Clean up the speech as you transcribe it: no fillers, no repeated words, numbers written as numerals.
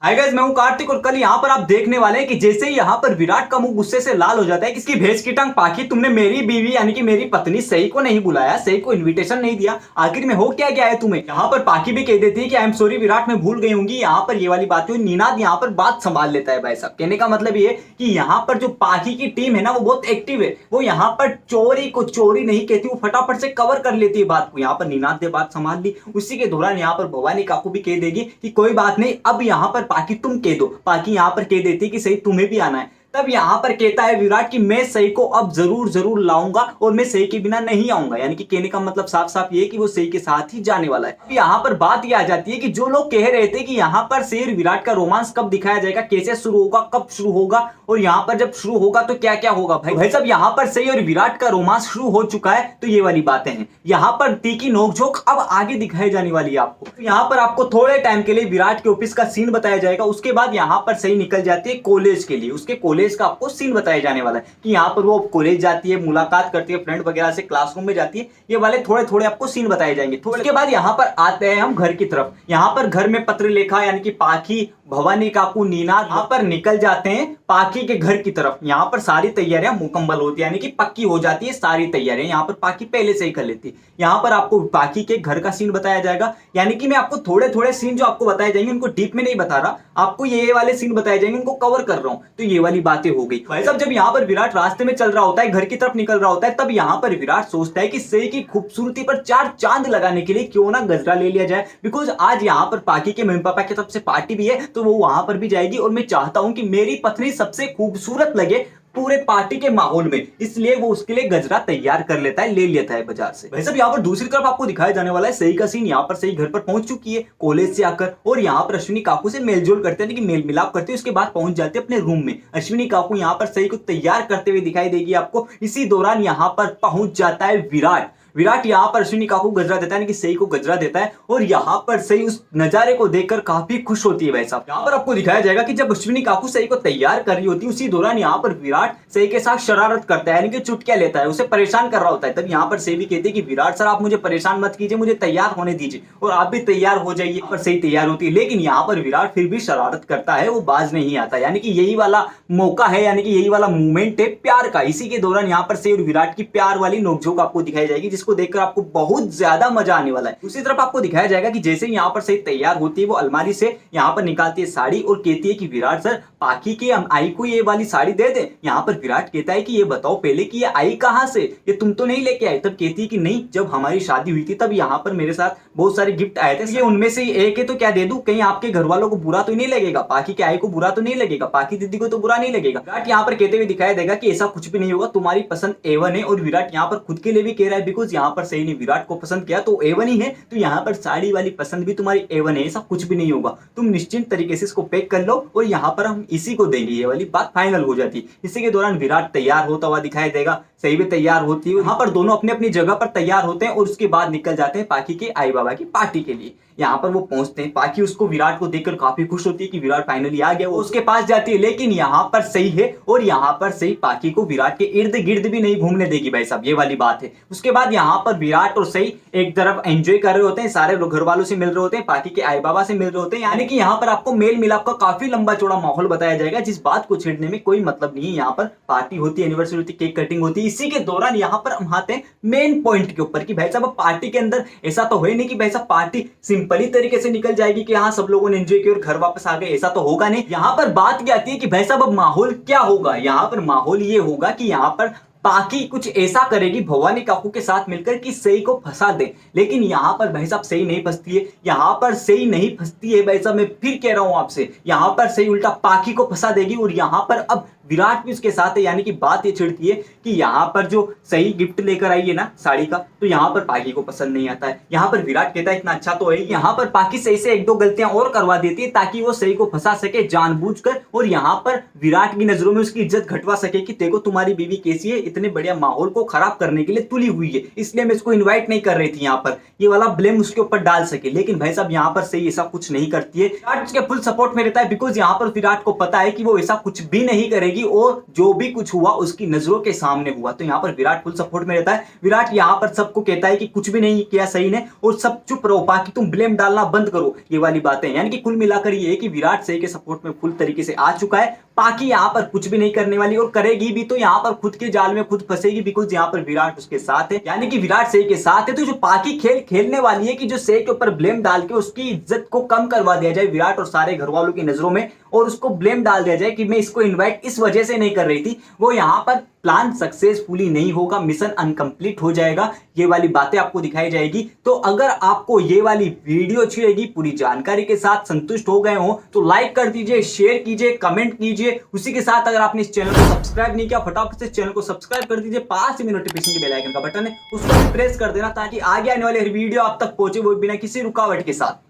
Hi guys, मैं हूं कार्तिक और कल यहाँ पर आप देखने वाले हैं कि जैसे ही यहाँ पर विराट का मुंह गुस्से से लाल हो जाता है, किसकी भैंस की टांग पाखी, तुमने मेरी बीवी यानी कि मेरी पत्नी सही को नहीं बुलाया, सही को इनविटेशन नहीं दिया, आखिर में हो क्या गया है तुम्हें। यहाँ पर पाखी भी कह देती है कि आई एम सॉरी विराट, मैं भूल गई होंगी। यहाँ पर ये वाली बात हुई, निनाद यहाँ पर बात संभाल लेता है। भाई साहब, कहने का मतलब ये कि यहाँ पर जो पाखी की टीम है ना, वो बहुत एक्टिव है। वो यहाँ पर चोरी को चोरी नहीं कहती, वो फटाफट से कवर कर लेती है बात को। यहाँ पर निनाद ने बात संभाल ली। उसी के दौरान यहाँ पर भवानी काकू भी कह देगी कि कोई बात नहीं, अब यहाँ पर पाखी तुम कह दो। पाखी यहाँ पर कह देती कि सही तुम्हें भी आना है। तब यहाँ पर कहता है विराट कि मैं सही को अब जरूर जरूर लाऊंगा और मैं सही के बिना नहीं आऊंगा। यानी कि कहने का मतलब साफ साफ ये कि वो सही के साथ ही जाने वाला है। यहाँ पर बात ये आ जाती है कि जो लोग कह रहे थे कि यहाँ पर सही और विराट का रोमांस कब दिखाया जाएगा, कैसे शुरू होगा, कब शुरू होगा और यहाँ पर जब शुरू होगा तो क्या क्या होगा। भाई साहब, यहाँ पर सही और विराट का रोमांस शुरू हो चुका है। तो ये वाली बातें हैं। यहाँ पर तीखी नोकझोंक अब आगे दिखाई जाने वाली है आपको। तो यहाँ पर आपको थोड़े टाइम के लिए विराट के ऑफिस का सीन बताया जाएगा। उसके बाद यहाँ पर सही निकल जाती है कॉलेज के लिए। उसके कॉलेज का आपको सीन बताया जाने वाला है कि यहाँ पर वो कॉलेज जाती है, मुलाकात करती है फ्रेंड वगैरह से, क्लासरूम में जाती है। ये वाले थोड़े थोड़े आपको सीन बताए जाएंगे। थोड़े के बाद यहाँ पर आते हैं हम घर की तरफ। यहाँ पर घर में पत्र लेखा यानी कि पाखी, भवानी काकू, नीनाद यहाँ पर निकल जाते हैं पाखी के घर की तरफ। यहाँ पर सारी तैयारियां मुकम्मल होती है, यानी कि पक्की हो जाती है सारी तैयारियां। यहाँ पर पाखी पहले से ही कर लेती है। यहाँ पर आपको पाखी के घर का सीन बताया जाएगा। यानी कि मैं आपको थोड़े थोड़े सीन जो आपको बताए जाएंगे उनको डीप में नहीं बता रहा, आपको ये वाले सीन बताए जाएंगे, उनको कवर कर रहा हूं। तो ये वाली बातें हो गई। भाई साहब, जब यहाँ पर विराट रास्ते में चल रहा होता है, घर की तरफ निकल रहा होता है, तब यहाँ पर विराट सोचता है कि सही की खूबसूरती पर चार चांद लगाने के लिए क्यों ना गजरा ले लिया जाए। बिकॉज आज यहाँ पर पाखी के मम्मी पापा की तरफ से पार्टी भी है, तो वो वहां पर भी जाएगी और मैं चाहता हूं कि मेरी पत्नी सबसे खूबसूरत लगे पूरे पार्टी के माहौल में। इसलिए वो उसके लिए गजरा तैयार कर लेता है, ले लेता है बाजार से। वैसे यहाँ पर दूसरी तरफ आपको दिखाया जाने वाला है सही का सीन। यहाँ पर सही घर पर पहुंच चुकी है कॉलेज से आकर और यहाँ पर अश्विनी काकू से मेलजोल करते हैं कि मेल मिलाप करते हैं। उसके बाद पहुंच जाते हैं अपने रूम में। अश्विनी काकू यहाँ पर सही को तैयार करते हुए दिखाई देगी आपको। इसी दौरान यहाँ पर पहुंच जाता है विराट। विराट यहाँ पर अश्विनी काकू गजरा देता है कि सही को गजरा देता है और यहाँ पर सही उस नजारे को देखकर काफी खुश होती है। भाई साहब, यहाँ पर आपको दिखाया जाएगा कि जब अश्विनी काकू सही को तैयार कर रही होती है, उसी दौरान यहाँ पर विराट सही के साथ शरारत करता है, यानी कि चुटकियां लेता है, उसे परेशान कर रहा होता है। तब यहाँ पर सही भी कहती है कि विराट सर, आप मुझे परेशान मत कीजिए, मुझे तैयार होने दीजिए और आप भी तैयार हो जाइए। पर सही तैयार होती है, लेकिन यहाँ पर विराट फिर भी शरारत करता है, वो बाज नहीं आता। यानी कि यही वाला मौका है, यानी कि यही वाला मूवमेंट है प्यार का। इसी के दौरान यहाँ पर सही और विराट की प्यार वाली नोकझोंक आपको दिखाई जाएगी, जिसको देखकर आपको बहुत ज्यादा मजा आने वाला है। दूसरी तरफ आपको दिखाया जाएगा कि जैसे ही यहाँ पर सही तैयार होती है, वो अलमारी से यहाँ पर निकालती है साड़ी और कहती है कि विराट सर, पाखी की आई को ये वाली साड़ी दे दे। यहाँ पर विराट कहता है कि ये बताओ पहले कि ये आई कहां से, ये तुम तो नहीं लेके आए। तब कहती है कि नहीं, जब हमारी शादी हुई थी तब यहाँ पर मेरे साथ बहुत सारे गिफ्ट आए थे, ये उनमें से एक है, तो क्या दे दूं, कहीं आपके घर वालों को बुरा तो नहीं लगेगा, पाखी के आई को बुरा तो नहीं लगेगा, पाखी दीदी को तो बुरा नहीं लगेगा। विराट यहाँ पर कहते हुए दिखाया देगा कि ऐसा कुछ भी नहीं होगा, तुम्हारी पसंद A1 है। और विराट यहाँ पर खुद के लिए भी कह रहा है, बिकॉज यहाँ पर सही ने विराट को पसंद किया तो A1 ही है, तो यहाँ पर साड़ी वाली पसंद भी तुम्हारी A1 है, ऐसा कुछ भी नहीं होगा, तुम निश्चिंत तरीके से इसको पैक कर लो और यहाँ पर हम इसी को देंगे। ये वाली बात फाइनल हो जाती है। इसी के दौरान विराट तैयार होता हुआ दिखाई देगा, सही भी तैयार होती है। यहाँ पर दोनों अपनी अपनी जगह पर तैयार होते हैं और उसके बाद निकल जाते हैं पाखी के आई बाबा की पार्टी के लिए। यहाँ पर वो पहुंचते हैं, पाखी उसको विराट को देखकर काफी खुश होती है कि विराट फाइनली आ गया। वो उसके पास जाती है, लेकिन यहाँ पर सही है और यहाँ पर सही पाखी को विराट के इर्द गिर्द भी नहीं घूमने देगी। भाई साहब, ये वाली बात है। उसके बाद यहाँ पर विराट और सही एक तरफ एंजॉय कर रहे होते हैं, सारे लोग घर वालों से मिल रहे होते हैं, पाखी के आई बाबा से मिल रहे होते हैं। यानी कि यहाँ पर आपको मेल मिलाप का काफी लंबा चौड़ा माहौल बताया जाएगा, जिस बात को छेड़ने में कोई मतलब नहीं है। यहाँ पर पार्टी होती है, एनिवर्सरी होती है, केक कटिंग होती है। इसी के दौरान यहाँ पर हम आते हैं मेन पॉइंट के ऊपर कि भाई साहब, पार्टी के अंदर ऐसा तो है नहीं कि भाई साहब पार्टी सिंपली तरीके से निकल जाएगी कि हाँ सब लोगों ने एंजॉय किया और घर वापस आ गए, ऐसा तो होगा नहीं। यहाँ पर बात क्या आती है कि भाई साहब अब माहौल क्या होगा। यहाँ पर माहौल ये होगा कि यहाँ पर पाखी कुछ ऐसा करेगी भवानी काकू के साथ मिलकर कि सही को फंसा दे। लेकिन यहाँ पर भाई साहब सही नहीं फंसती है, यहाँ पर सही नहीं फंसती है। भाई साहब, मैं फिर कह रहा हूं आपसे, यहाँ पर सही उल्टा पाखी को फंसा देगी और यहाँ पर अब विराट भी उसके साथ है। यानी कि बात ये छिड़ती है कि यहाँ पर जो सही गिफ्ट लेकर आई है ना साड़ी का, तो यहाँ पर पाखी को पसंद नहीं आता है। यहाँ पर विराट कहता है इतना अच्छा तो है। यहाँ पर पाखी सही से एक दो गलतियां और करवा देती है ताकि वो सही को फंसा सके जानबूझकर, और यहाँ पर विराट की नजरों में उसकी इज्जत घटवा सके कि देखो तुम्हारी बीवी कैसी है, इतने बढ़िया माहौल को खराब करने के लिए तुली हुई है, इसलिए मैं इसको इन्वाइट नहीं कर रही थी यहाँ पर, ये वाला ब्लेम उसके ऊपर डाल सके। लेकिन भाई साहब यहाँ पर सही ऐसा कुछ नहीं करती है, विराट उसके फुल सपोर्ट में रहता है, बिकॉज यहाँ पर विराट को पता है कि वो ऐसा कुछ भी नहीं करेगी और जो भी कुछ हुआ उसकी नजरों के सामने हुआ। तो यहाँ पर विराट फुल सपोर्ट में रहता है। विराट यहाँ पर सबको कहता है कि कुछ भी नहीं किया सही ने और सब चुप रहो, बाकी तुम ब्लेम डालना बंद करो, ये वाली बातें। यानी कि कुल मिलाकर ये है कि विराट सही के सपोर्ट में फुल तरीके से आ चुका है, बाकी यहाँ पर कुछ भी नहीं करने वाली और करेगी भी तो यहाँ पर खुद के जाल में खुद फंसेगी, बिकॉज यहाँ पर विराट उसके साथ है, यानी कि विराट सही के साथ है। तो जो बाकी खेल खेलने वाली है कि जो सही के ऊपर ब्लेम डाल के उसकी इज्जत को कम करवा दिया जाए विराट और सारे घर वालों की नजरों में, और उसको ब्लेम डाल दिया जाए कि मैं इसको इनवाइट इस वजह से नहीं कर रही थी, वो यहाँ पर प्लान सक्सेसफुली नहीं होगा, मिशन अनकंप्लीट हो जाएगा, ये वाली बातें आपको दिखाई जाएगी। तो अगर आपको ये वाली वीडियो अच्छी लगी, पूरी जानकारी के साथ संतुष्ट हो गए हो तो लाइक कर दीजिए, शेयर कीजिए, कमेंट कीजिए। उसी के साथ अगर आपने इस चैनल को सब्सक्राइब नहीं किया, फटाफट से चैनल को सब्सक्राइब कर दीजिए, पास में नोटिफिकेशन के बेल आइकन का बटन है उसको भी प्रेस कर देना, ताकि आगे आने वाले वीडियो आप तक पहुंचे वो बिना किसी रुकावट के साथ।